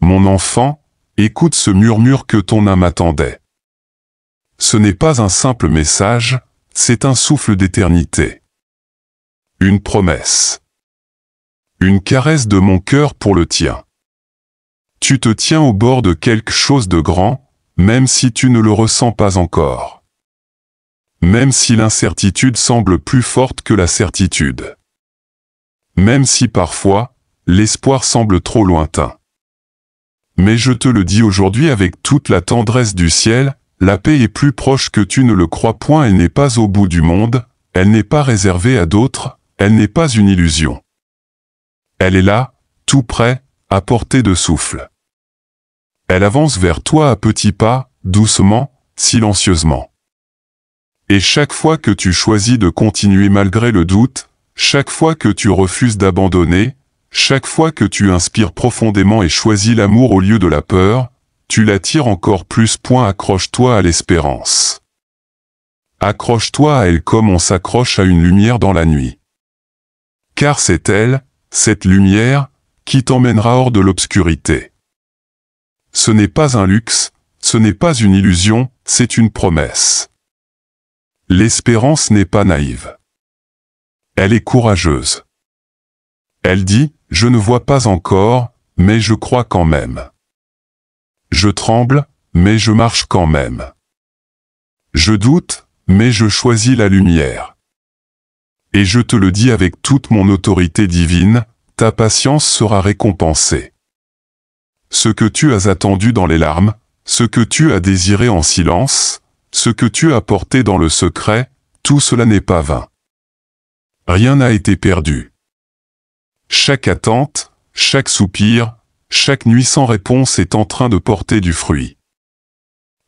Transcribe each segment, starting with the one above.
Mon enfant, écoute ce murmure que ton âme attendait. Ce n'est pas un simple message, c'est un souffle d'éternité. Une promesse. Une caresse de mon cœur pour le tien. Tu te tiens au bord de quelque chose de grand, même si tu ne le ressens pas encore. Même si l'incertitude semble plus forte que la certitude. Même si parfois, l'espoir semble trop lointain. Mais je te le dis aujourd'hui avec toute la tendresse du ciel, la paix est plus proche que tu ne le crois point, elle n'est pas au bout du monde, elle n'est pas réservée à d'autres, elle n'est pas une illusion. Elle est là, tout près, à portée de souffle. Elle avance vers toi à petits pas, doucement, silencieusement. Et chaque fois que tu choisis de continuer malgré le doute, chaque fois que tu refuses d'abandonner, chaque fois que tu inspires profondément et choisis l'amour au lieu de la peur, tu l'attires encore plus. Accroche-toi à l'espérance. Accroche-toi à elle comme on s'accroche à une lumière dans la nuit. Car c'est elle, cette lumière, qui t'emmènera hors de l'obscurité. Ce n'est pas un luxe, ce n'est pas une illusion, c'est une promesse. L'espérance n'est pas naïve. Elle est courageuse. Elle dit, je ne vois pas encore, mais je crois quand même. Je tremble, mais je marche quand même. Je doute, mais je choisis la lumière. Et je te le dis avec toute mon autorité divine, ta patience sera récompensée. Ce que tu as attendu dans les larmes, ce que tu as désiré en silence, ce que tu as porté dans le secret, tout cela n'est pas vain. Rien n'a été perdu. Chaque attente, chaque soupir, chaque nuit sans réponse est en train de porter du fruit.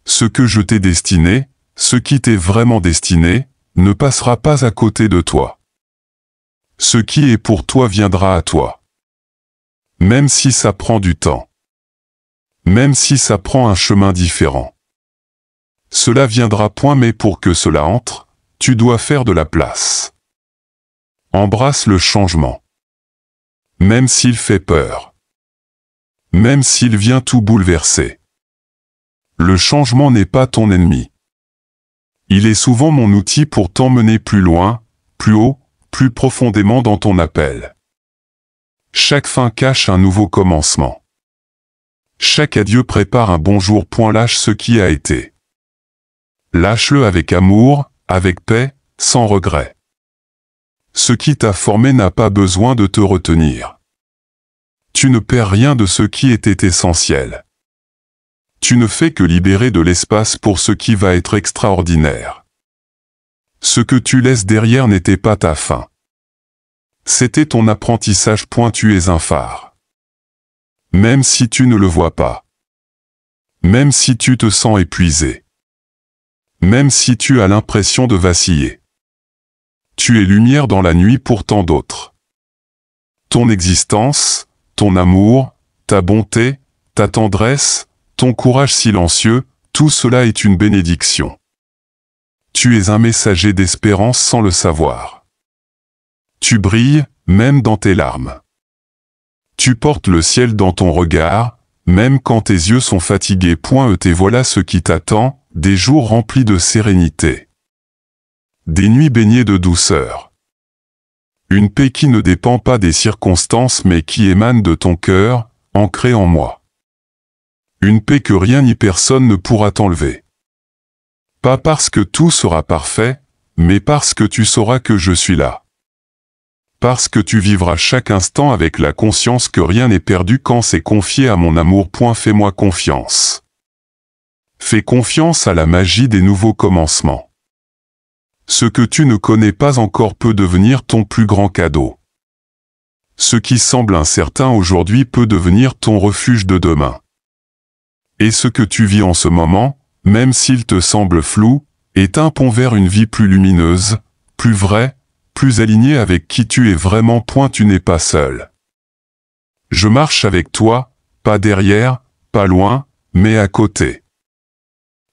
Ce que je t'ai destiné, ce qui t'est vraiment destiné, ne passera pas à côté de toi. Ce qui est pour toi viendra à toi. Même si ça prend du temps. Même si ça prend un chemin différent. Cela viendra mais pour que cela entre, tu dois faire de la place. Embrasse le changement. Même s'il fait peur. Même s'il vient tout bouleverser. Le changement n'est pas ton ennemi. Il est souvent mon outil pour t'emmener plus loin, plus haut, plus profondément dans ton appel. Chaque fin cache un nouveau commencement. Chaque adieu prépare un bonjour. Lâche ce qui a été. Lâche-le avec amour, avec paix, sans regret. Ce qui t'a formé n'a pas besoin de te retenir. Tu ne perds rien de ce qui était essentiel. Tu ne fais que libérer de l'espace pour ce qui va être extraordinaire. Ce que tu laisses derrière n'était pas ta fin. C'était ton apprentissage. Tu es un phare. Même si tu ne le vois pas. Même si tu te sens épuisé. Même si tu as l'impression de vaciller. Tu es lumière dans la nuit pour tant d'autres. Ton existence, ton amour, ta bonté, ta tendresse, ton courage silencieux, tout cela est une bénédiction. Tu es un messager d'espérance sans le savoir. Tu brilles, même dans tes larmes. Tu portes le ciel dans ton regard, même quand tes yeux sont fatigués. Et voilà ce qui t'attend, des jours remplis de sérénité. Des nuits baignées de douceur. Une paix qui ne dépend pas des circonstances mais qui émane de ton cœur, ancrée en moi. Une paix que rien ni personne ne pourra t'enlever. Pas parce que tout sera parfait, mais parce que tu sauras que je suis là. Parce que tu vivras chaque instant avec la conscience que rien n'est perdu quand c'est confié à mon amour. Fais-moi confiance. Fais confiance à la magie des nouveaux commencements. Ce que tu ne connais pas encore peut devenir ton plus grand cadeau. Ce qui semble incertain aujourd'hui peut devenir ton refuge de demain. Et ce que tu vis en ce moment, même s'il te semble flou, est un pont vers une vie plus lumineuse, plus vraie, plus alignée avec qui tu es vraiment. Tu n'es pas seul. Je marche avec toi, pas derrière, pas loin, mais à côté.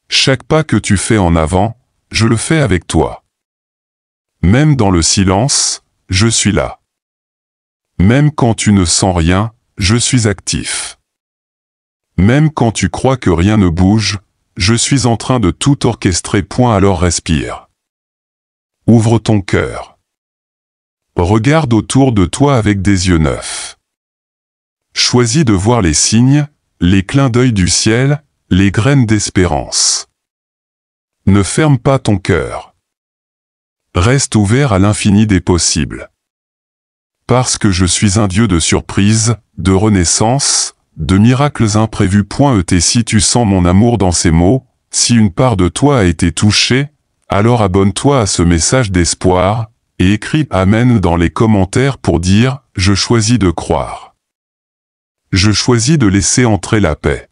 Chaque pas que tu fais en avant, je le fais avec toi. Même dans le silence, je suis là. Même quand tu ne sens rien, je suis actif. Même quand tu crois que rien ne bouge, je suis en train de tout orchestrer. Alors respire. Ouvre ton cœur. Regarde autour de toi avec des yeux neufs. Choisis de voir les signes, les clins d'œil du ciel, les graines d'espérance. Ne ferme pas ton cœur. Reste ouvert à l'infini des possibles. Parce que je suis un Dieu de surprise, de renaissance, de miracles imprévus. Si tu sens mon amour dans ces mots, si une part de toi a été touchée, alors abonne-toi à ce message d'espoir, et écris Amen dans les commentaires pour dire « Je choisis de croire ». Je choisis de laisser entrer la paix.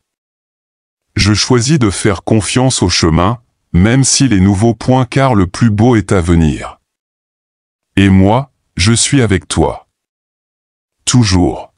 Je choisis de faire confiance au chemin, même si les nouveaux points car le plus beau est à venir. Et moi, je suis avec toi. Toujours.